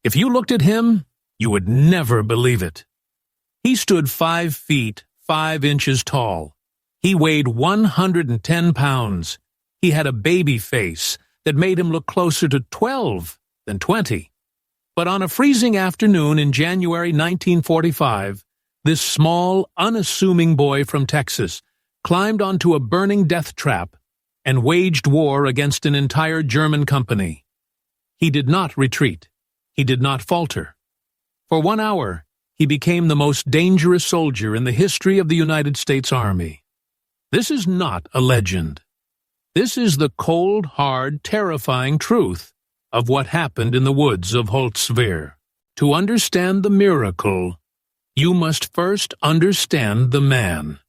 If you looked at him, you would never believe it. He stood 5 feet, 5 inches tall. He weighed 110 pounds. He had a baby face that made him look closer to 12 than 20. But on a freezing afternoon in January 1945, this small, unassuming boy from Texas climbed onto a burning death trap and waged war against an entire German company. He did not retreat. He did not falter. For 1 hour, he became the most dangerous soldier in the history of the United States Army. This is not a legend. This is the cold, hard, terrifying truth of what happened in the woods of Holtzwihr. To understand the miracle, you must first understand the man.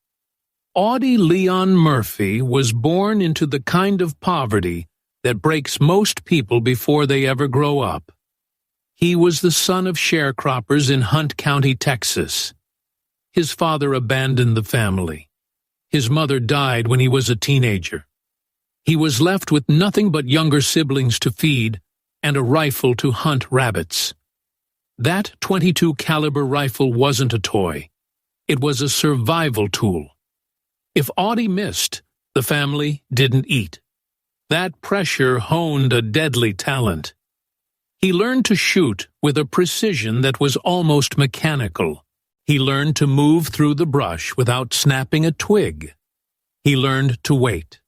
Audie Leon Murphy was born into the kind of poverty that breaks most people before they ever grow up. He was the son of sharecroppers in Hunt County, Texas. His father abandoned the family. His mother died when he was a teenager. He was left with nothing but younger siblings to feed and a rifle to hunt rabbits. That .22 caliber rifle wasn't a toy. It was a survival tool. If Audie missed, the family didn't eat. That pressure honed a deadly talent. He learned to shoot with a precision that was almost mechanical. He learned to move through the brush without snapping a twig. He learned to wait.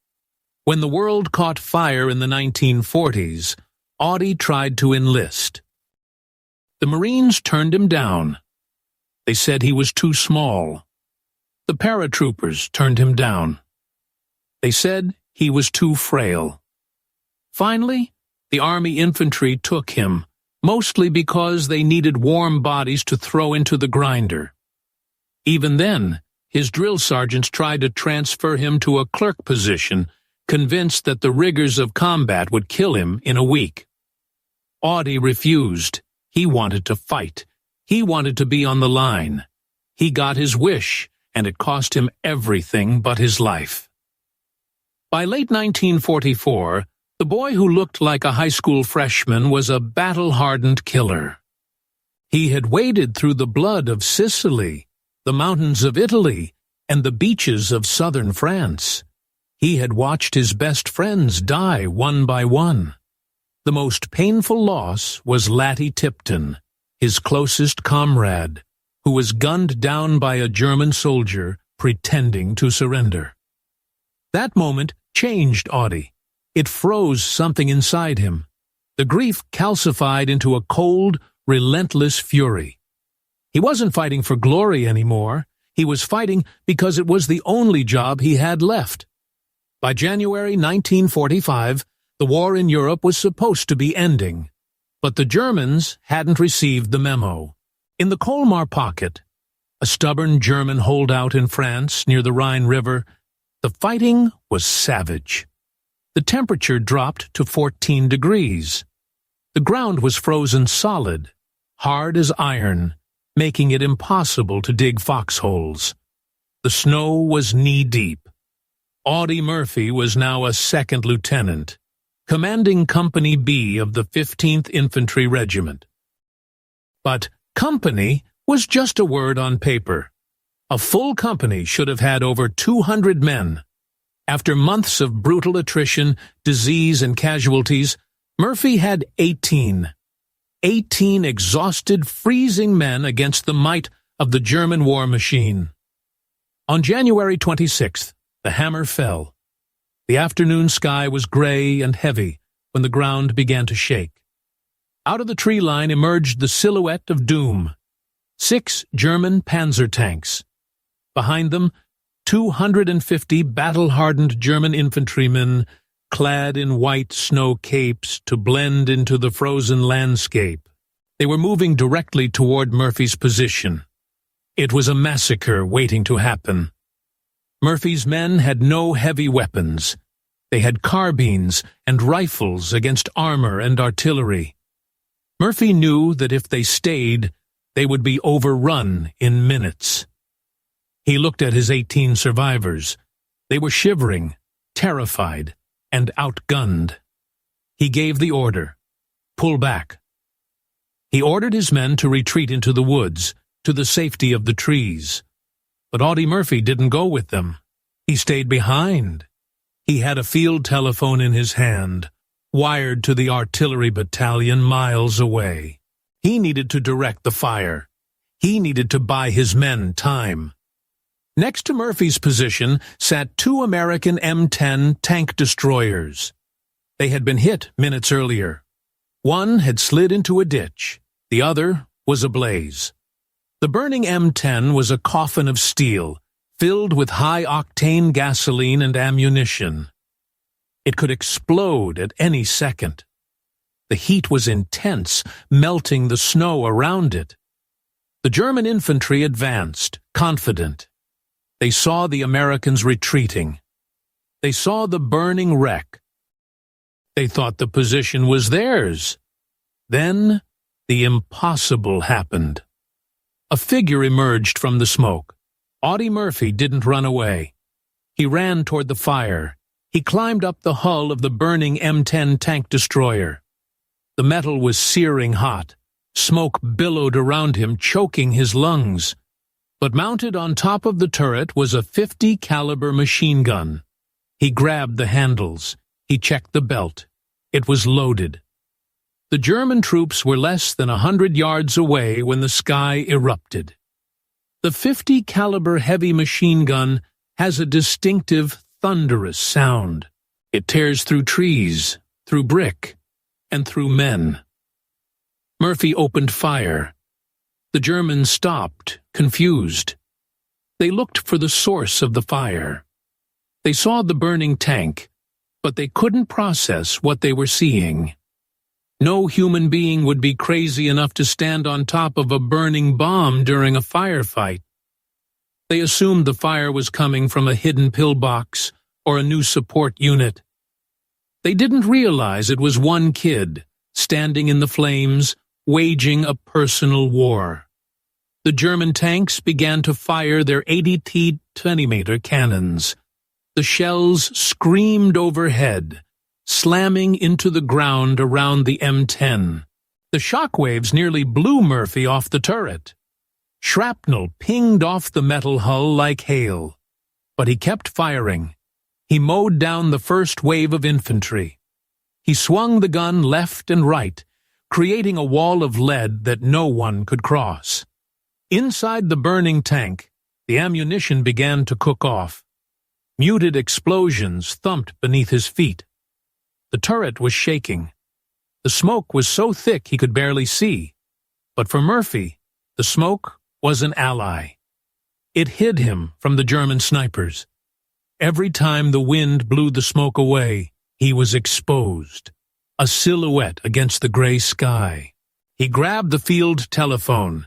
When the world caught fire in the 1940s, Audie tried to enlist. The Marines turned him down. They said he was too small. The paratroopers turned him down. They said he was too frail. Finally, the Army infantry took him, mostly because they needed warm bodies to throw into the grinder. Even then, his drill sergeants tried to transfer him to a clerk position, convinced that the rigors of combat would kill him in a week. Audie refused. He wanted to fight. He wanted to be on the line. He got his wish, and it cost him everything but his life. By late 1944, the boy who looked like a high school freshman was a battle-hardened killer. He had waded through the blood of Sicily, the mountains of Italy, and the beaches of southern France. He had watched his best friends die one by one. The most painful loss was Laddie Tipton, his closest comrade, who was gunned down by a German soldier pretending to surrender. That moment changed Audie. It froze something inside him. The grief calcified into a cold, relentless fury. He wasn't fighting for glory anymore. He was fighting because it was the only job he had left. By January 1945, the war in Europe was supposed to be ending. But the Germans hadn't received the memo. In the Colmar pocket, a stubborn German holdout in France near the Rhine River, the fighting was savage. The temperature dropped to 14 degrees. The ground was frozen solid, hard as iron, making it impossible to dig foxholes. The snow was knee-deep. Audie Murphy was now a second lieutenant, commanding Company B of the 15th Infantry Regiment. But company was just a word on paper. A full company should have had over 200 men. After months of brutal attrition, disease, and casualties, Murphy had 18. 18 exhausted, freezing men against the might of the German war machine. On January 26th, the hammer fell. The afternoon sky was gray and heavy when the ground began to shake. Out of the tree line emerged the silhouette of doom. 6 German panzer tanks. Behind them, 250 battle-hardened German infantrymen, clad in white snow capes to blend into the frozen landscape. They were moving directly toward Murphy's position. It was a massacre waiting to happen. Murphy's men had no heavy weapons. They had carbines and rifles against armor and artillery. Murphy knew that if they stayed, they would be overrun in minutes. He looked at his 18 survivors. They were shivering, terrified, and outgunned. He gave the order, "Pull back." He ordered his men to retreat into the woods, to the safety of the trees. But Audie Murphy didn't go with them. He stayed behind. He had a field telephone in his hand, wired to the artillery battalion miles away. He needed to direct the fire. He needed to buy his men time. Next to Murphy's position sat 2 American M10 tank destroyers. They had been hit minutes earlier. One had slid into a ditch. The other was ablaze. The burning M10 was a coffin of steel, filled with high-octane gasoline and ammunition. It could explode at any second. The heat was intense, melting the snow around it. The German infantry advanced, confident. They saw the Americans retreating. They saw the burning wreck. They thought the position was theirs. Then the impossible happened. A figure emerged from the smoke. Audie Murphy didn't run away. He ran toward the fire. He climbed up the hull of the burning M10 tank destroyer. The metal was searing hot. Smoke billowed around him, choking his lungs. But mounted on top of the turret was a .50 caliber machine gun. He grabbed the handles. He checked the belt. It was loaded. The German troops were less than 100 yards away when the sky erupted. The .50 caliber heavy machine gun has a distinctive, thunderous sound. It tears through trees, through brick, and through men. Murphy opened fire. The Germans stopped, confused. They looked for the source of the fire. They saw the burning tank, but they couldn't process what they were seeing. No human being would be crazy enough to stand on top of a burning bomb during a firefight. They assumed the fire was coming from a hidden pillbox or a new support unit. They didn't realize it was one kid, standing in the flames, waging a personal war. The German tanks began to fire their 80 20-meter cannons. The shells screamed overhead, slamming into the ground around the M10. The shockwaves nearly blew Murphy off the turret. Shrapnel pinged off the metal hull like hail. But he kept firing. He mowed down the first wave of infantry. He swung the gun left and right, creating a wall of lead that no one could cross. Inside the burning tank, the ammunition began to cook off. Muted explosions thumped beneath his feet. The turret was shaking. The smoke was so thick he could barely see. But for Murphy, the smoke was an ally. It hid him from the German snipers. Every time the wind blew the smoke away, he was exposed, a silhouette against the gray sky. He grabbed the field telephone.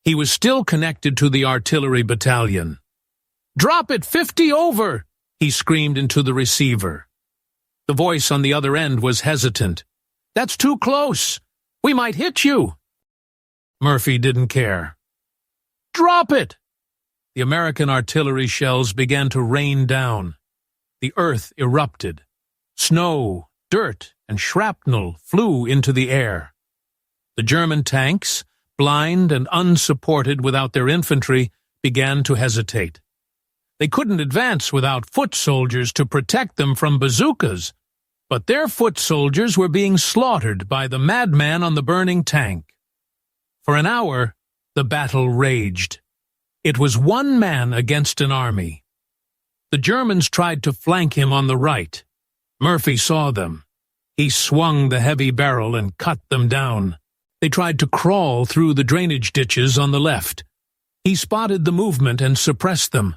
He was still connected to the artillery battalion. "Drop it, 50 over!" he screamed into the receiver. The voice on the other end was hesitant. "That's too close. We might hit you." Murphy didn't care. "Drop it!" The American artillery shells began to rain down. The earth erupted. Snow, dirt, and shrapnel flew into the air. The German tanks, blind and unsupported without their infantry, began to hesitate. They couldn't advance without foot soldiers to protect them from bazookas, but their foot soldiers were being slaughtered by the madman on the burning tank. For an hour, the battle raged. It was one man against an army. The Germans tried to flank him on the right. Murphy saw them. He swung the heavy barrel and cut them down. They tried to crawl through the drainage ditches on the left. He spotted the movement and suppressed them.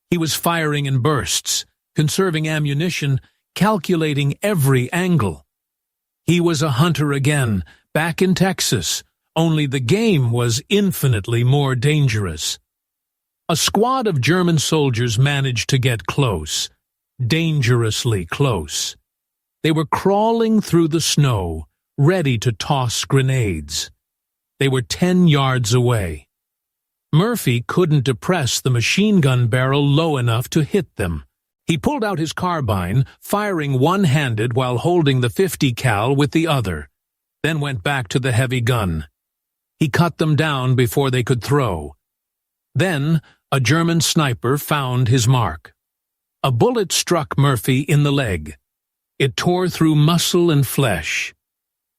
He was firing in bursts, conserving ammunition, calculating every angle. He was a hunter again, back in Texas, only the game was infinitely more dangerous. A squad of German soldiers managed to get close, dangerously close. They were crawling through the snow, ready to toss grenades. They were 10 yards away. Murphy couldn't depress the machine gun barrel low enough to hit them. He pulled out his carbine, firing one-handed while holding the .50 cal with the other, then went back to the heavy gun. He cut them down before they could throw. Then a German sniper found his mark. A bullet struck Murphy in the leg. It tore through muscle and flesh.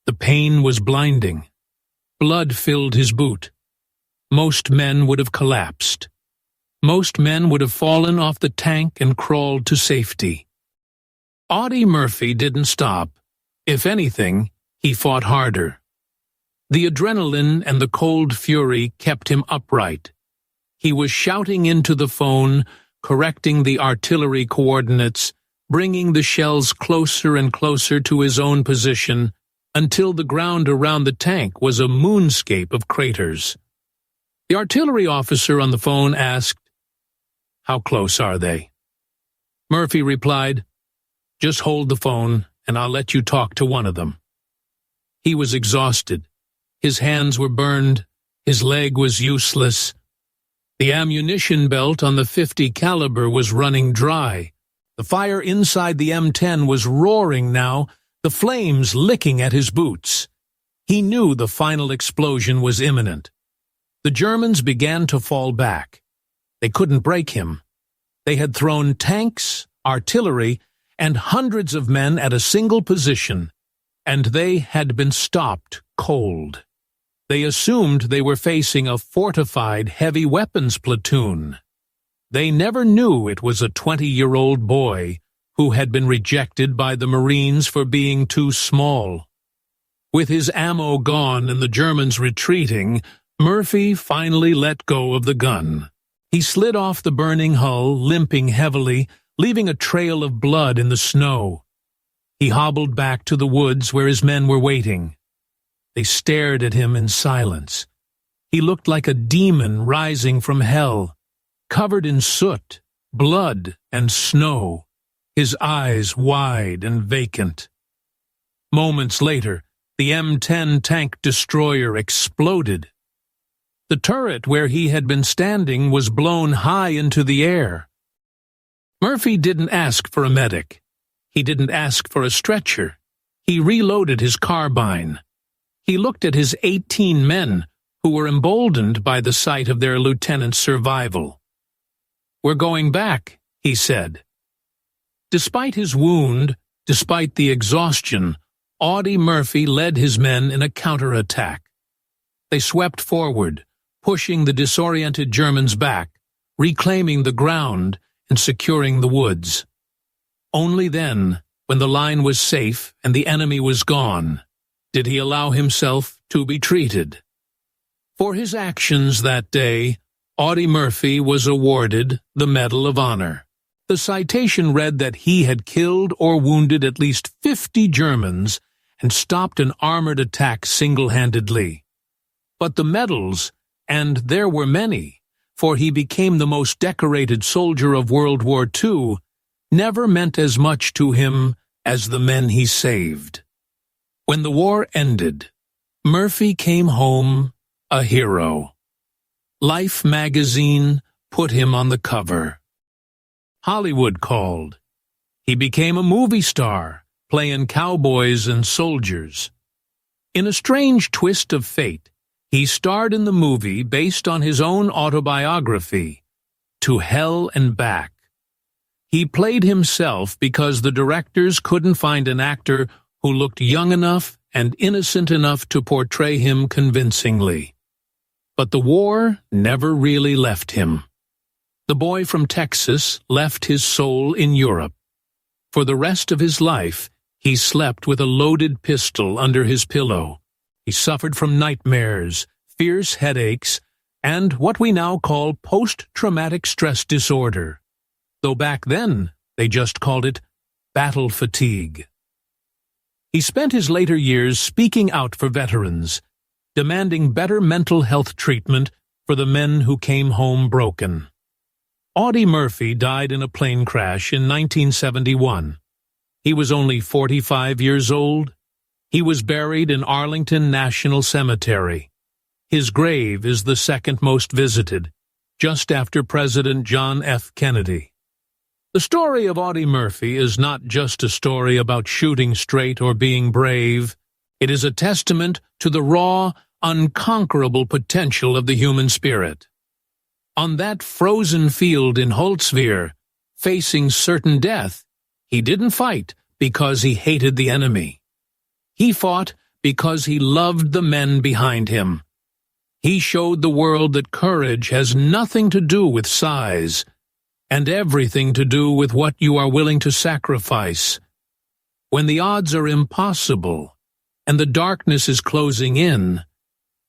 The pain was blinding. Blood filled his boot. Most men would have collapsed. Most men would have fallen off the tank and crawled to safety. Audie Murphy didn't stop. If anything, he fought harder. The adrenaline and the cold fury kept him upright. He was shouting into the phone, correcting the artillery coordinates, bringing the shells closer and closer to his own position, until the ground around the tank was a moonscape of craters. The artillery officer on the phone asked, "How close are they?" Murphy replied, "Just hold the phone, and I'll let you talk to one of them." He was exhausted. His hands were burned. His leg was useless. The ammunition belt on the .50 caliber was running dry. The fire inside the M10 was roaring now, the flames licking at his boots. He knew the final explosion was imminent. The Germans began to fall back. They couldn't break him. They had thrown tanks, artillery, and hundreds of men at a single position, and they had been stopped cold. They assumed they were facing a fortified heavy weapons platoon. They never knew it was a 20-year-old boy who had been rejected by the Marines for being too small. With his ammo gone and the Germans retreating, Murphy finally let go of the gun. He slid off the burning hull, limping heavily, leaving a trail of blood in the snow. He hobbled back to the woods where his men were waiting. They stared at him in silence. He looked like a demon rising from hell, covered in soot, blood, and snow, his eyes wide and vacant. Moments later, the M10 tank destroyer exploded. The turret where he had been standing was blown high into the air. Murphy didn't ask for a medic. He didn't ask for a stretcher. He reloaded his carbine. He looked at his 18 men, who were emboldened by the sight of their lieutenant's survival. "We're going back," he said. Despite his wound, despite the exhaustion, Audie Murphy led his men in a counterattack. They swept forward, pushing the disoriented Germans back, reclaiming the ground and securing the woods. Only then, when the line was safe and the enemy was gone, did he allow himself to be treated. For his actions that day, Audie Murphy was awarded the Medal of Honor. The citation read that he had killed or wounded at least 50 Germans and stopped an armored attack single-handedly. But the medals, and there were many, for he became the most decorated soldier of World War II, never meant as much to him as the men he saved. When the war ended, Murphy came home a hero. Life magazine put him on the cover. Hollywood called. He became a movie star, playing cowboys and soldiers. In a strange twist of fate, he starred in the movie based on his own autobiography, To Hell and Back. He played himself because the directors couldn't find an actor who looked young enough and innocent enough to portray him convincingly. But the war never really left him. The boy from Texas left his soul in Europe. For the rest of his life, he slept with a loaded pistol under his pillow. He suffered from nightmares, fierce headaches, and what we now call post-traumatic stress disorder, though back then they just called it battle fatigue. He spent his later years speaking out for veterans, demanding better mental health treatment for the men who came home broken. Audie Murphy died in a plane crash in 1971. He was only 45 years old. He was buried in Arlington National Cemetery. His grave is the second most visited, just after President John F. Kennedy. The story of Audie Murphy is not just a story about shooting straight or being brave. It is a testament to the raw, unconquerable potential of the human spirit. On that frozen field in Holtzwihr, facing certain death, he didn't fight because he hated the enemy. He fought because he loved the men behind him. He showed the world that courage has nothing to do with size, and everything to do with what you are willing to sacrifice. When the odds are impossible, and the darkness is closing in,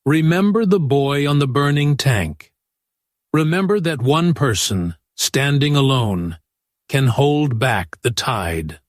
remember the boy on the burning tank. Remember that one person, standing alone, can hold back the tide.